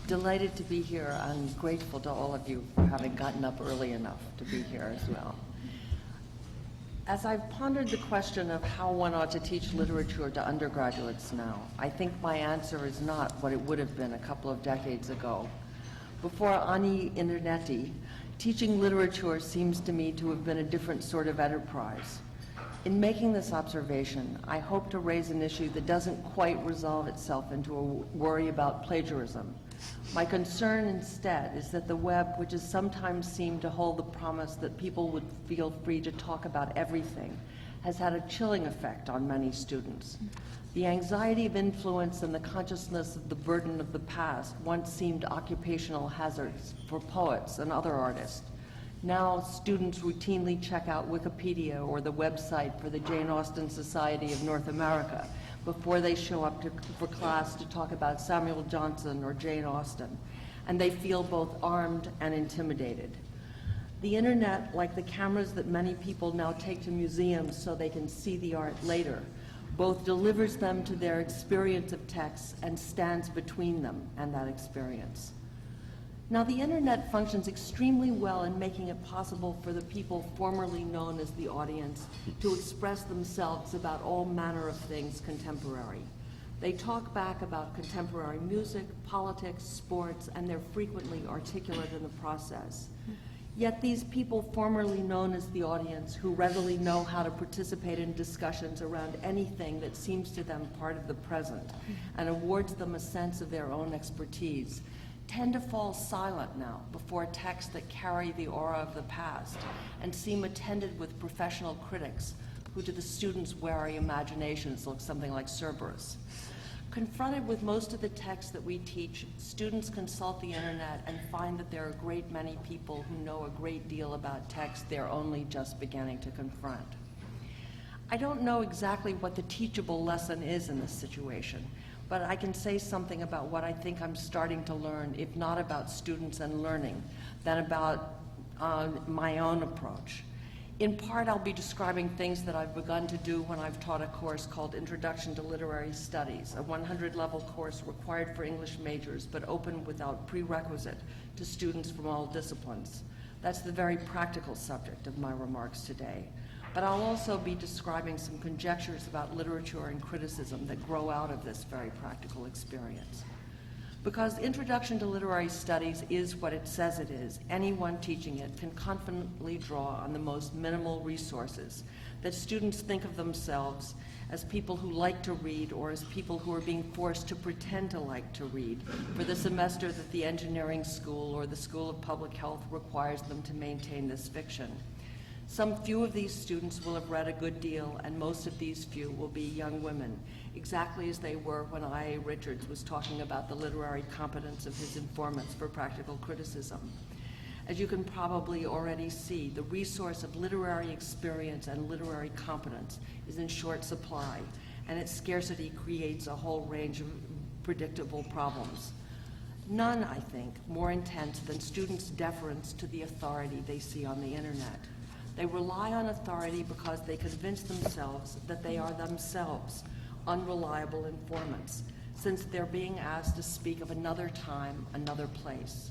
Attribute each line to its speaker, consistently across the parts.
Speaker 1: Delighted to be here. I'm grateful to all of you for having gotten up early enough to be here as well. As I've pondered the question of how one ought to teach literature to undergraduates now, I think my answer is not what it would have been a couple of decades ago. Before Ani Interneti, teaching literature seems to me to have been a different sort of enterprise. In making this observation, I hope to raise an issue that doesn't quite resolve itself into a worry about plagiarism. My concern instead is that the web, which has sometimes seemed to hold the promise that people would feel free to talk about everything, has had a chilling effect on many students. The anxiety of influence and the consciousness of the burden of the past once seemed occupational hazards for poets and other artists. Now students routinely check out Wikipedia or the website for the Jane Austen Society of North America before they show up for class to talk about Samuel Johnson or Jane Austen, and they feel both armed and intimidated. The internet, like the cameras that many people now take to museums so they can see the art later, both delivers them to their experience of text and stands between them and that experience. Now, the internet functions extremely well in making it possible for the people formerly known as the audience to express themselves about all manner of things contemporary. They talk back about contemporary music, politics, sports, and they're frequently articulate in the process. Yet these people formerly known as the audience, who readily know how to participate in discussions around anything that seems to them part of the present and awards them a sense of their own expertise, tend to fall silent now before texts that carry the aura of the past and seem attended with professional critics who to the students' wary imaginations look something like Cerberus. Confronted with most of the texts that we teach, students consult the internet and find that there are a great many people who know a great deal about text they're only just beginning to confront. I don't know exactly what the teachable lesson is in this situation, but I can say something about what I think I'm starting to learn, if not about students and learning, than about my own approach. In part, I'll be describing things that I've begun to do when I've taught a course called Introduction to Literary Studies, a 100-level course required for English majors, but open without prerequisite to students from all disciplines. That's the very practical subject of my remarks today. But I'll also be describing some conjectures about literature and criticism that grow out of this very practical experience. Because Introduction to Literary Studies is what it says it is, anyone teaching it can confidently draw on the most minimal resources, that students think of themselves as people who like to read or as people who are being forced to pretend to like to read for the semester that the engineering school or the School of Public Health requires them to maintain this fiction. Some few of these students will have read a good deal, and most of these few will be young women, exactly as they were when I.A. Richards was talking about the literary competence of his informants for practical criticism. As you can probably already see, the resource of literary experience and literary competence is in short supply, and its scarcity creates a whole range of predictable problems. None, I think, more intense than students' deference to the authority they see on the internet. They rely on authority because they convince themselves that they are themselves unreliable informants, since they're being asked to speak of another time, another place.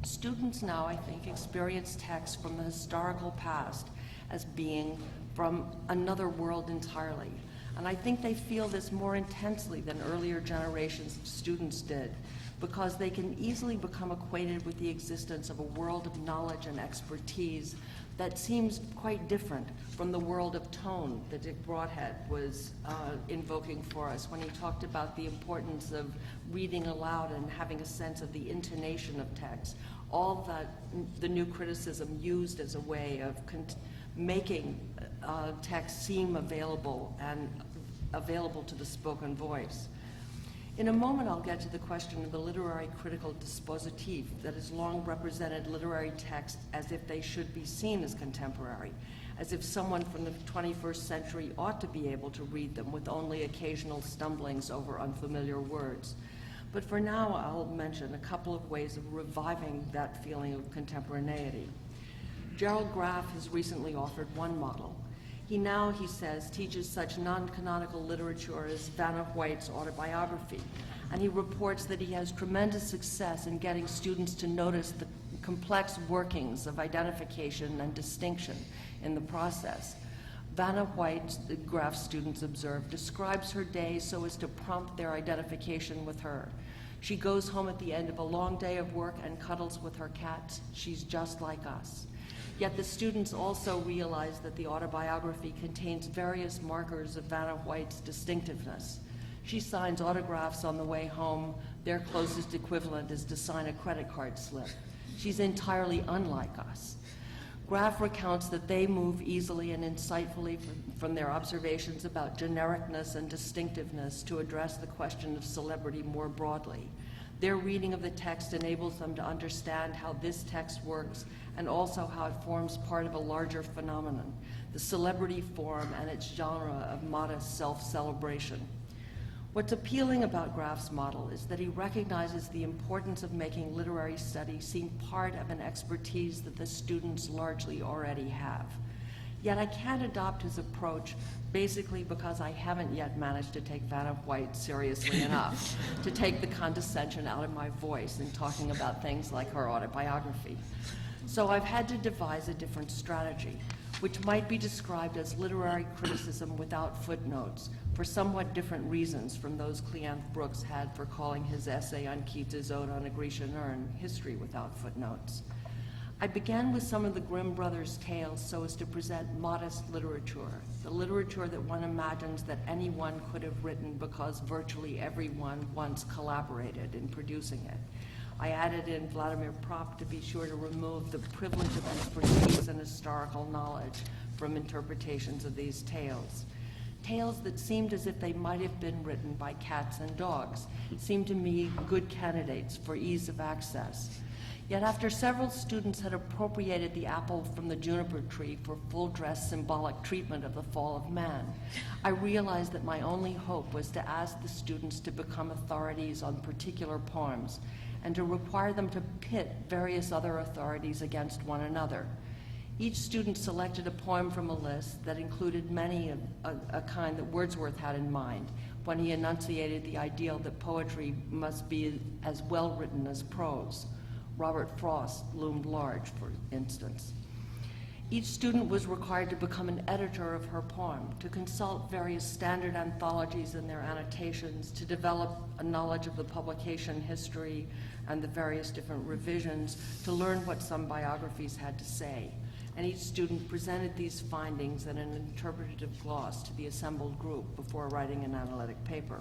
Speaker 1: Students now, I think, experience text from the historical past as being from another world entirely. And I think they feel this more intensely than earlier generations of students did, because they can easily become acquainted with the existence of a world of knowledge and expertise that seems quite different from the world of tone that Dick Broadhead was invoking for us when he talked about the importance of reading aloud and having a sense of the intonation of text. All that the new criticism used as a way of making text seem available and available to the spoken voice. In a moment, I'll get to the question of the literary critical dispositif that has long represented literary text as if they should be seen as contemporary, as if someone from the 21st century ought to be able to read them with only occasional stumblings over unfamiliar words. But for now, I'll mention a couple of ways of reviving that feeling of contemporaneity. Gerald Graff has recently offered one model. He now, he says, teaches such non-canonical literature as Vanna White's autobiography, and he reports that he has tremendous success in getting students to notice the complex workings of identification and distinction in the process. Vanna White, the Graff students observe, describes her day so as to prompt their identification with her. She goes home at the end of a long day of work and cuddles with her cats. She's just like us. Yet the students also realize that the autobiography contains various markers of Vanna White's distinctiveness. She signs autographs on the way home. Their closest equivalent is to sign a credit card slip. She's entirely unlike us. Graff recounts that they move easily and insightfully from their observations about genericness and distinctiveness to address the question of celebrity more broadly. Their reading of the text enables them to understand how this text works and also how it forms part of a larger phenomenon, the celebrity form and its genre of modest self-celebration. What's appealing about Graff's model is that he recognizes the importance of making literary study seem part of an expertise that the students largely already have. Yet I can't adopt his approach basically because I haven't yet managed to take Vanna White seriously enough to take the condescension out of my voice in talking about things like her autobiography. So I've had to devise a different strategy, which might be described as literary criticism without footnotes, for somewhat different reasons from those Cleanth Brooks had for calling his essay on Keats's Ode on a Grecian Urn history without footnotes. I began with some of the Grimm brothers' tales so as to present modest literature, the literature that one imagines that anyone could have written because virtually everyone once collaborated in producing it. I added in Vladimir Propp to be sure to remove the privilege of expertise and historical knowledge from interpretations of these tales. Tales that seemed as if they might have been written by cats and dogs seemed to me good candidates for ease of access. Yet after several students had appropriated the apple from the juniper tree for full-dress symbolic treatment of the fall of man, I realized that my only hope was to ask the students to become authorities on particular poems and to require them to pit various other authorities against one another. Each student selected a poem from a list that included many of a kind that Wordsworth had in mind when he enunciated the ideal that poetry must be as well written as prose. Robert Frost loomed large, for instance. Each student was required to become an editor of her poem, to consult various standard anthologies and their annotations, to develop a knowledge of the publication history and the various different revisions, to learn what some biographies had to say. And each student presented these findings in an interpretative gloss to the assembled group before writing an analytic paper.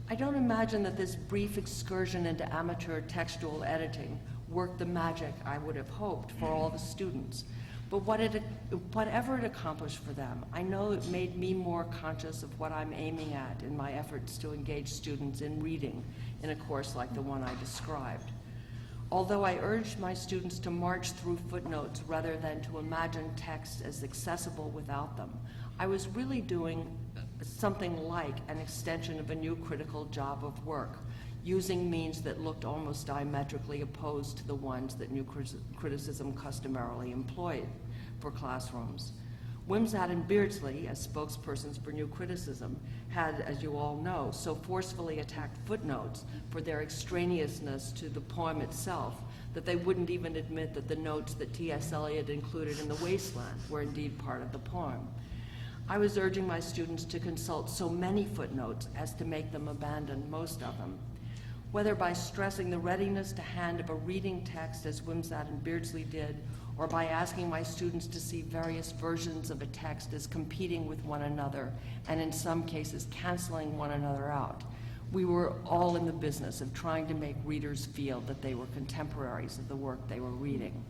Speaker 1: I don't imagine that this brief excursion into amateur textual editing worked the magic I would have hoped for all the students. But whatever it accomplished for them, I know it made me more conscious of what I'm aiming at in my efforts to engage students in reading in a course like the one I described. Although I urged my students to march through footnotes rather than to imagine text as accessible without them, I was really doing something like an extension of a new critical job of work, using means that looked almost diametrically opposed to the ones that new criticism customarily employed for classrooms. Wimsatt and Beardsley, as spokespersons for new criticism, had, as you all know, so forcefully attacked footnotes for their extraneousness to the poem itself that they wouldn't even admit that the notes that T.S. Eliot included in The Wasteland were indeed part of the poem. I was urging my students to consult so many footnotes as to make them abandon most of them. Whether by stressing the readiness to hand of a reading text as Wimsatt and Beardsley did, or by asking my students to see various versions of a text as competing with one another, and in some cases canceling one another out, we were all in the business of trying to make readers feel that they were contemporaries of the work they were reading.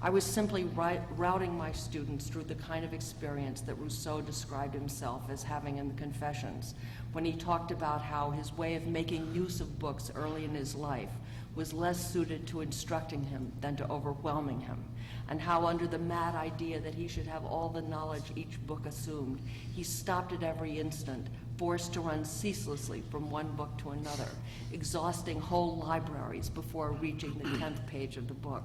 Speaker 1: I was simply routing my students through the kind of experience that Rousseau described himself as having in the Confessions, when he talked about how his way of making use of books early in his life was less suited to instructing him than to overwhelming him, and how under the mad idea that he should have all the knowledge each book assumed, he stopped at every instant, forced to run ceaselessly from one book to another, exhausting whole libraries before reaching the 10th page of the book.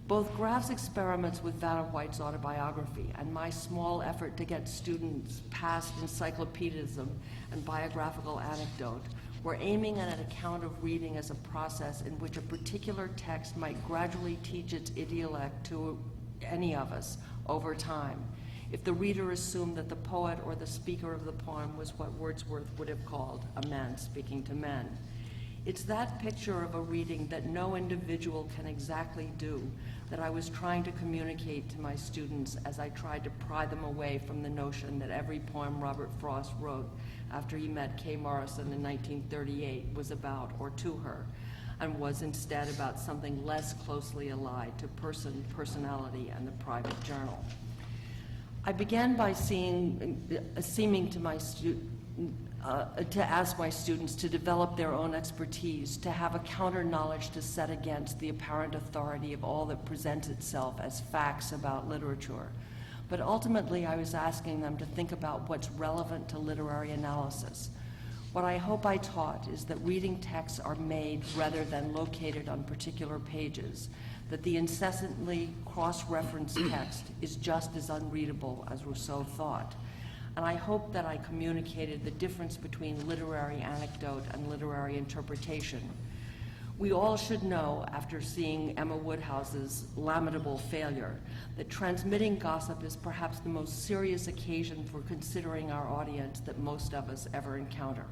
Speaker 1: Both Graff's experiments with Vanna White's autobiography and my small effort to get students past encyclopedism and biographical anecdote were aiming at an account of reading as a process in which a particular text might gradually teach its idiolect to any of us over time, if the reader assumed that the poet or the speaker of the poem was what Wordsworth would have called a man speaking to men. It's that picture of a reading that no individual can exactly do that I was trying to communicate to my students as I tried to pry them away from the notion that every poem Robert Frost wrote after he met Kay Morrison in 1938 was about or to her, and was instead about something less closely allied to personality, and the private journal. I began by seeming to my to ask my students to develop their own expertise, to have a counter-knowledge to set against the apparent authority of all that presents itself as facts about literature. But ultimately, I was asking them to think about what's relevant to literary analysis. What I hope I taught is that reading texts are made rather than located on particular pages, that the incessantly cross-referenced text is just as unreadable as Rousseau thought. And I hope that I communicated the difference between literary anecdote and literary interpretation. We all should know, after seeing Emma Woodhouse's lamentable failure, that transmitting gossip is perhaps the most serious occasion for considering our audience that most of us ever encounter.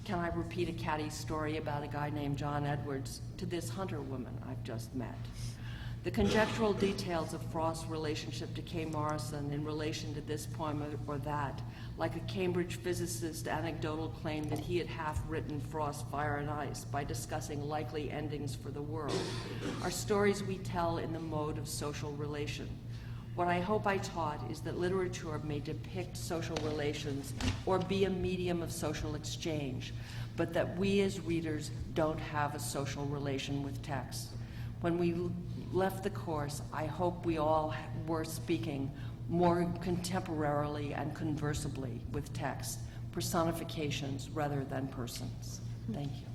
Speaker 1: Can I repeat a catty story about a guy named John Edwards to this hunter woman I've just met? The conjectural details of Frost's relationship to Kay Morrison in relation to this poem or that, like a Cambridge physicist anecdotal claim that he had half-written Frost's Fire and Ice by discussing likely endings for the world, are stories we tell in the mode of social relation. What I hope I taught is that literature may depict social relations or be a medium of social exchange, but that we as readers don't have a social relation with text. When we left the course, I hope we all were speaking more contemporarily and conversably with text, personifications rather than persons. Thank you.